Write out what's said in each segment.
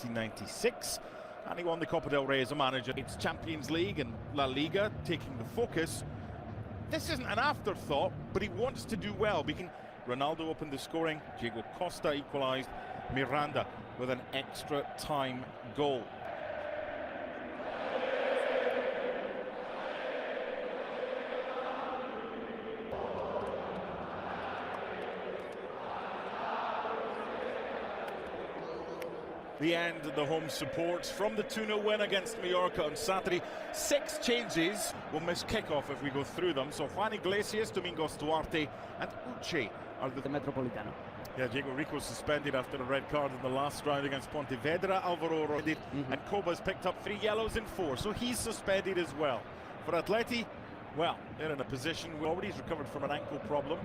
1996, and he won the Copa del Rey as a manager. It's Champions League and La Liga taking the focus. This isn't an afterthought, but he wants to do well. Ronaldo opened the scoring, Diego Costa equalised, Miranda with an extra time goal. The end of the home support from the 2-0 win against Mallorca on Saturday. 6 changes. We'll miss kickoff if we go through them. So Juan Iglesias, Domingos Duarte and Uche are the Metropolitano. Yeah, Diego Rico suspended after a red card in the last round against Pontevedra. Alvaro Rodríguez and Coba's picked up 3 yellows in 4, so he's suspended as well. For Atleti, well, they're in a position where already he's recovered from an ankle problem.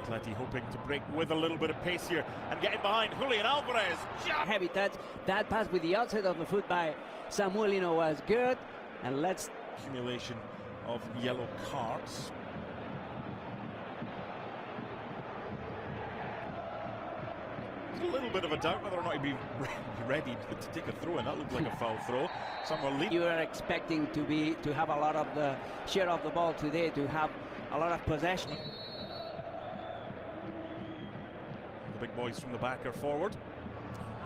Atleti hoping to break with a little bit of pace here and get in behind Julian Alvarez. Heavy touch. That pass with the outside of the foot by Samuelino was good. And let's accumulation of yellow cards. A little bit of a doubt whether or not he'd be ready to take a throw, and that looked like a foul throw. You are expecting to have a lot of the share of the ball today, to have a lot of possession. The big boys from the back are forward.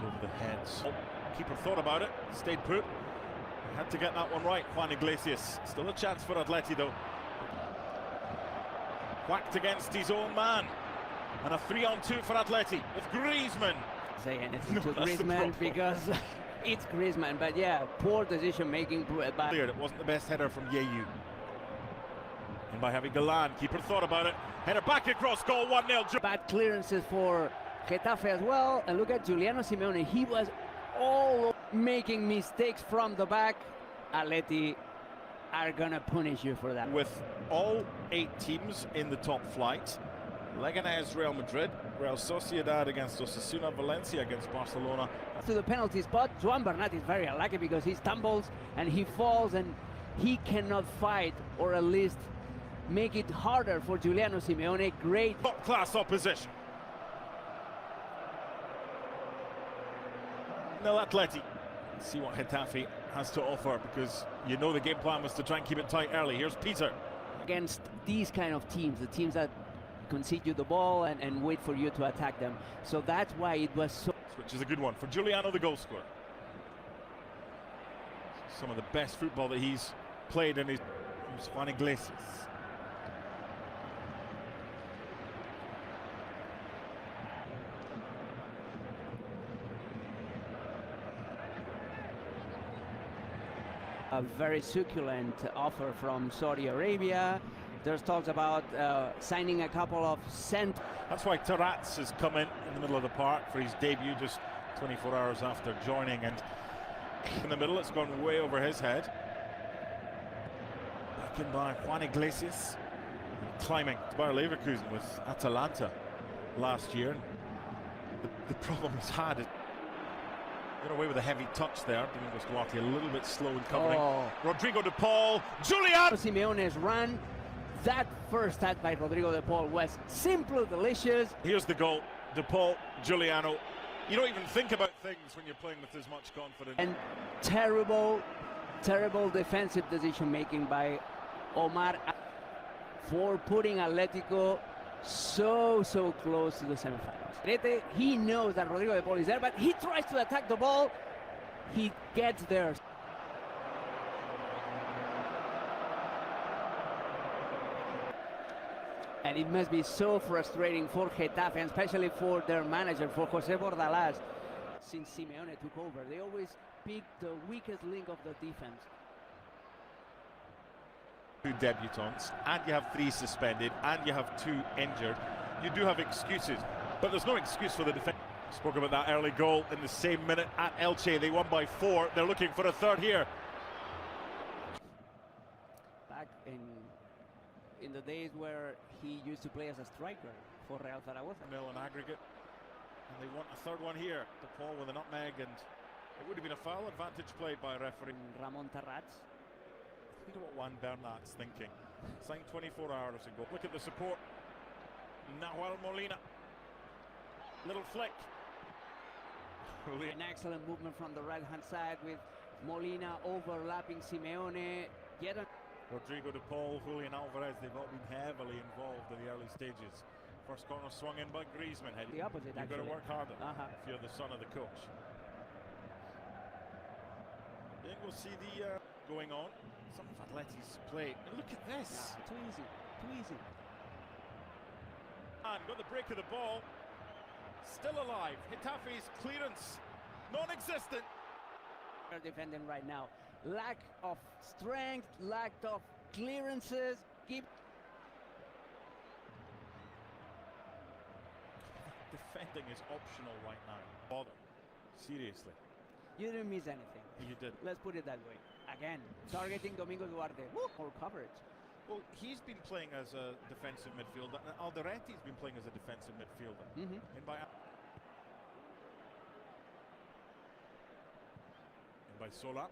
Over the heads. Oh, keeper thought about it, stayed put. Had to get that one right. Juan Iglesias. Still a chance for Atleti though. Whacked against his own man. And a 3-on-2 for Atleti with Griezmann. Say anything to Griezmann because it's Griezmann, but yeah, poor decision making. It wasn't the best header from Yeyu. And by having Galan, keeper thought about it. Header back across goal, 1-0. Bad clearances for Getafe as well. And look at Giuliano Simeone. He was all making mistakes from the back. Atleti are gonna punish you for that. With all 8 teams in the top flight, Leganés, Real Madrid, Real Sociedad against Osasuna, Valencia against Barcelona. To the penalty spot, Joan Bernat is very unlucky because he stumbles and he falls and he cannot fight, or at least make it harder for Giuliano Simeone. Great top-class opposition. No, Atleti. Let's see what Getafe has to offer, because you know the game plan was to try and keep it tight early. Here's Peter. Against these kind of teams, the teams that concede you the ball and wait for you to attack them. So that's why it was so... Which is a good one for Giuliano, the goal scorer. Some of the best football that he's played in his Juan Iglesias. A very succulent offer from Saudi Arabia. There's talks about signing a couple of That's why Taraz has come in the middle of the park for his debut just 24 hours after joining, and in the middle it's gone way over his head. Back in by Juan Iglesias, climbing to Bayer Leverkusen with Atalanta last year. The problem he's had is got away with a heavy touch there. Domingos Duarte a little bit slow in covering. Rodrigo de Paul, Julian Simeone's run. That first touch by Rodrigo de Paul was simple, delicious. Here's the goal. De Paul, Giuliano. You don't even think about things when you're playing with as much confidence. And terrible defensive decision making by Omar for putting Atletico so close to the semifinals. He knows that Rodrigo de Paul is there, but he tries to attack the ball. He gets there. And it must be so frustrating for Getafe, and especially for their manager, for José Bordalás. Since Simeone took over, they always pick the weakest link of the defense. 2 debutants, and you have 3 suspended, and you have 2 injured. You do have excuses, but there's no excuse for the defense. Spoke about that early goal in the same minute at Elche. They won by 4. They're looking for a third here. Back in the days where he used to play as a striker for Real Zaragoza. 0 in aggregate, and they want a third one here. De Paul with a nutmeg, and it would have been a foul. Advantage played by referee Ramon Taraz. You know what Juan Bernat's thinking. Signed 24 hours ago. Look at the support. Nahuel Molina. Little flick. An excellent movement from the right-hand side with Molina overlapping Simeone. Rodrigo de Paul, Julian Alvarez, they've all been heavily involved in the early stages. First corner swung in by Griezmann. The opposite, You've got to work harder if you're the son of the coach. I think we'll see the going on. Some of Atleti's play. And look at this. Too easy, too easy. And got the break of the ball. Still alive. Getafe's clearance, non-existent. They're defending right now. Lack of strength, lack of clearances. Defending is optional right now. Bother. Seriously. You didn't miss anything. You did. Let's put it that way. Again, targeting Domingo Duarte. Woo, more coverage. Well, he's been playing as a defensive midfielder, and Aldereti's been playing as a defensive midfielder. And by Sola.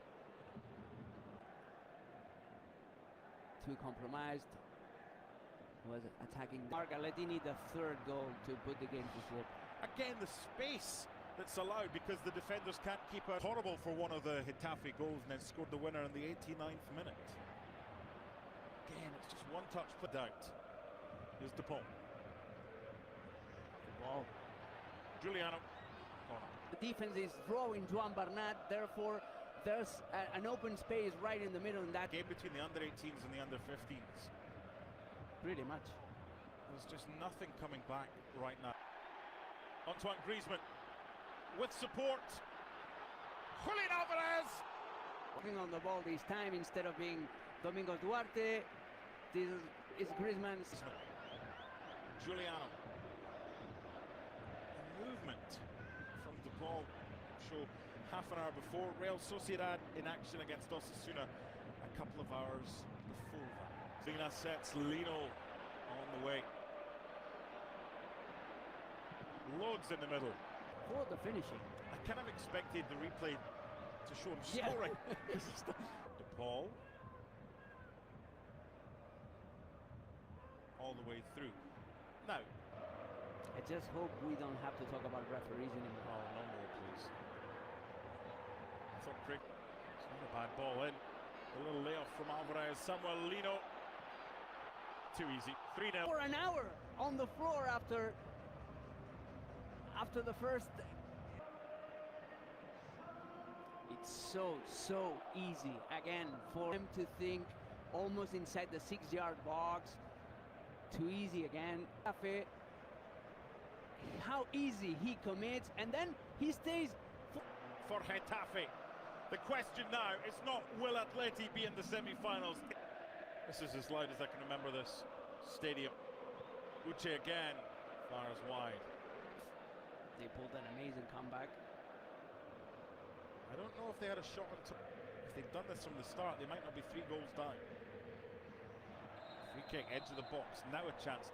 Too compromised. Was attacking. Margaletti need a third goal to put the game to sleep. Again, the space that's allowed because the defenders can't keep it. Horrible for one of the Getafe goals and then scored the winner in the 89th minute. Again, it's just one touch put out. Here's De Paul. Wow. Giuliano. Corner. The defense is drawing Joan Bernat, therefore there's an open space right in the middle in that game between the under-18s and the under-15s. Pretty much. There's just nothing coming back right now. Antoine Griezmann with support. Julian Alvarez! Working on the ball this time instead of being Domingo Duarte. This is Griezmann's. Giuliano. Movement from De Paul. Show half an hour before. Real Sociedad in action against Osasuna a couple of hours before that. Zina sets Lino on the way. Loads in the middle. For the finishing. I kind of expected the replay to show him scoring. De Paul. All the way through. Now. I just hope we don't have to talk about referees anymore. Oh, no more, please. I thought Craig. It's not a bad ball in. A little layoff from Alvarez. Samuel Lino. Too easy. 3-0. For an hour on the floor after the first. It's so easy again for him to think almost inside the 6-yard box. Too easy again. How easy he commits, and then he stays for Getafe. The question now is not will Atleti be in the semi-finals. This is as loud as I can remember this stadium. Uche again fires wide. They pulled an amazing comeback. I don't know if they had a shot on top. If they'd done this from the start, they might not be 3 goals down. Free kick, edge of the box. Now a chance.